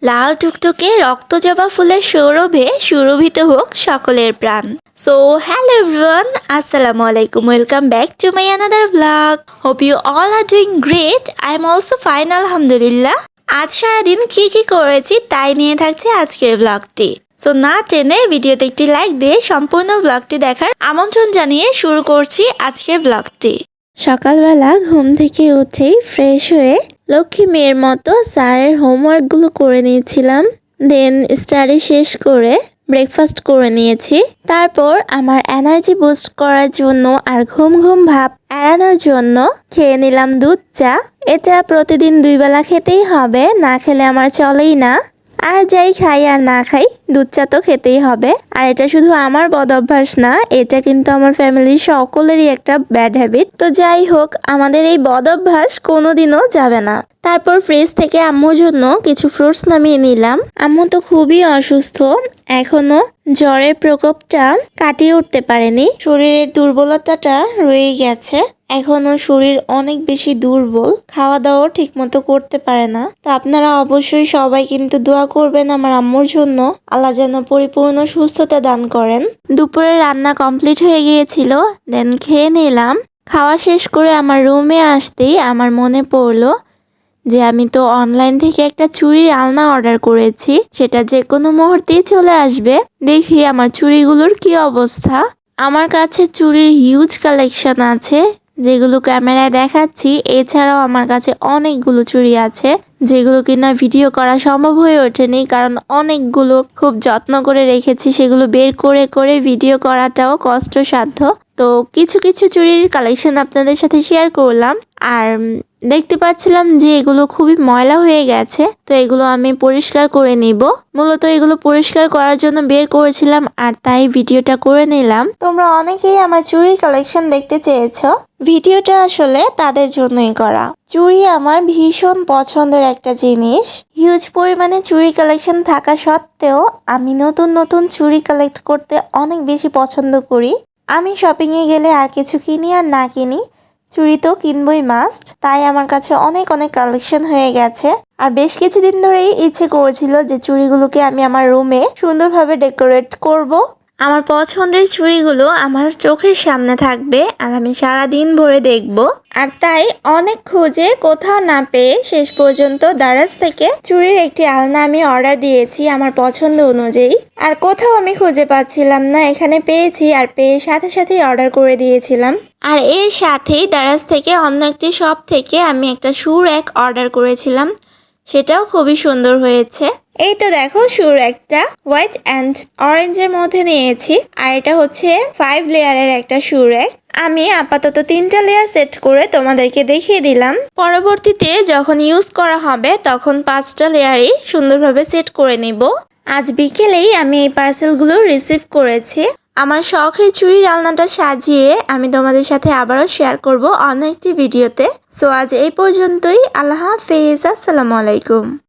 লাল টুকটুকে রক্ত জবা ফুলের সৌরভে সুরভিত হোক সকলের প্রাণ। সো হ্যালো এভরিওয়ান, আসসালামু আলাইকুম, welcome back to my another blog. Hope you all are doing great. I am also fine, আলহামদুলিল্লাহ। আজ সারাদিন কি করেছি তাই নিয়ে থাকছে আজকের ব্লগটি। সো না টেনে ভিডিওতে একটি লাইক দিয়ে সম্পূর্ণ ব্লগটি দেখার আমন্ত্রণ জানিয়ে শুরু করছি আজকের ব্লগটি। সকালবেলা ঘুম থেকে উঠেই ফ্রেশ হয়ে লক্ষ্মী মেয়ের মতো স্যারের হোমওয়ার্কগুলো করে নিয়েছিলাম। দেন স্টাডি শেষ করে ব্রেকফাস্ট করে নিয়েছি। তারপর আমার এনার্জি বুস্ট করার জন্য আর ঘুম ভাব এড়ানোর জন্য খেয়ে নিলাম দুধ চা। এটা প্রতিদিন 2 বেলা খেতেই হবে, না খেলে আমার চলেই না। আর যাই খাই আর না খাই, দুধ চা তো খেতেই হবে। আর এটা শুধু আমার বদ অভ্যাস না, এটা কিন্তু আমার ফ্যামিলির সকলেরই একটা ব্যাড হ্যাবিট। তো যাই হোক, আমাদের এই বদ অভ্যাস কোনোদিনও যাবে না। তারপর ফ্রিজ থেকে আম্মুর জন্য কিছু ফ্রুটস নামিয়ে নিলাম। আম্মু তো খুবই অসুস্থ, এখনো জ্বরের প্রকোপটা কাটিয়ে উঠতে পারেনি। শরীরের দুর্বলতাটা রয়ে গেছে, এখনো শরীর অনেক বেশি দুর্বল, খাওয়া দাওয়াও ঠিক মতো করতে পারে না। তো আপনারা অবশ্যই সবাই কিন্তু দোয়া করবেন আমার আম্মুর জন্য, আল্লাহ যেন পরিপূর্ণ সুস্থতা দান করেন। দুপুরে রান্না কমপ্লিট হয়ে গিয়েছিল, দেন খেয়ে নিলাম। খাওয়া শেষ করে আমার রুমে আসতেই আমার মনে পড়লো যে আমি তো অনলাইন থেকে একটা চুড়ির আলনা অর্ডার করেছি, সেটা যে কোনো মুহূর্তেই চলে আসবে। দেখি আমার চুড়িগুলোর কি অবস্থা। আমার কাছে চুড়ির হিউজ কালেকশন আছে, যেগুলো ক্যামেরায় দেখাচ্ছি। এছাড়াও আমার কাছে অনেকগুলো চুড়ি আছে যেগুলো কিনা ভিডিও করা সম্ভব হয়ে ওঠেনি, কারণ অনেকগুলো খুব যত্ন করে রেখেছি, সেগুলো বের করে ভিডিও করাটাও কষ্টসাধ্য। তো কিছু চুড়ির কালেকশন আপনাদের সাথে শেয়ার করলাম। আর দেখতে পাচ্ছিলাম যে এগুলো খুবই ময়লা হয়ে গেছে, তো এগুলো আমি পরিষ্কার করে নিব। মূলত এগুলো পরিষ্কার করার জন্য বের করেছিলাম, আর তাই ভিডিওটা করে নিলাম। তোমরা অনেকেই আমার চুড়ি কালেকশন দেখতে চেয়েছো, ভিডিওটা আসলে তাদের জন্যই করা। চুড়ি আমার ভীষণ পছন্দের একটা জিনিস। হিউজ পরিমাণে চুড়ি কালেকশন থাকা সত্ত্বেও আমি নতুন চুড়ি কালেক্ট করতে অনেক বেশি পছন্দ করি। আমি শপিংয়ে গেলে আর কিছু কিনি আর না কিনি, চুড়ি তো কিনবই মাস্ট। তাই আমার কাছে অনেক কালেকশন হয়ে গেছে। আর বেশ কিছুদিন ধরেই ইচ্ছে করেছিল যে চুড়িগুলোকে আমি আমার রুমে সুন্দরভাবে ডেকোরেট করব। আমার পছন্দের চুড়িগুলো আমার চোখের সামনে থাকবে আর আমি সারাদিন ভরে দেখব। আর তাই অনেক খুঁজে কোথাও না পেয়ে শেষ পর্যন্ত দারাজ থেকে চুড়ির একটি আলনা আমি অর্ডার দিয়েছি আমার পছন্দ অনুযায়ী। আর কোথাও আমি খুঁজে পাচ্ছিলাম না, এখানে পেয়েছি, আর পেয়ে সাথেই অর্ডার করে দিয়েছিলাম। আর এর সাথেই দারাজ থেকে অন্য একটি শপ থেকে আমি একটা শু র্যাক অর্ডার করেছিলাম, সেটাও খুবই সুন্দর হয়েছে। এই তো দেখো, শু র্যাকটা হোয়াইট অ্যান্ড অরেঞ্জের মধ্যে নিয়েছি, আর এটা হচ্ছে 5 লেয়ারের একটা শু র্যাক। আমি আপাতত 3টা লেয়ার সেট করে তোমাদেরকে দেখিয়ে দিলাম। পরবর্তীতে যখন ইউজ করা হবে তখন 5টা লেয়ারই সুন্দরভাবে সেট করে নিব। আজ বিকেলেই আমি এই পার্সেলগুলো রিসিভ করেছি। আমার শখের চুড়ির আলনাটা সাজিয়ে আমি তোমাদের সাথে আবারও শেয়ার করব অন্য একটি ভিডিওতে। সো আজ এই পর্যন্তই। আল্লাহ হাফেজ, আসসালামু আলাইকুম।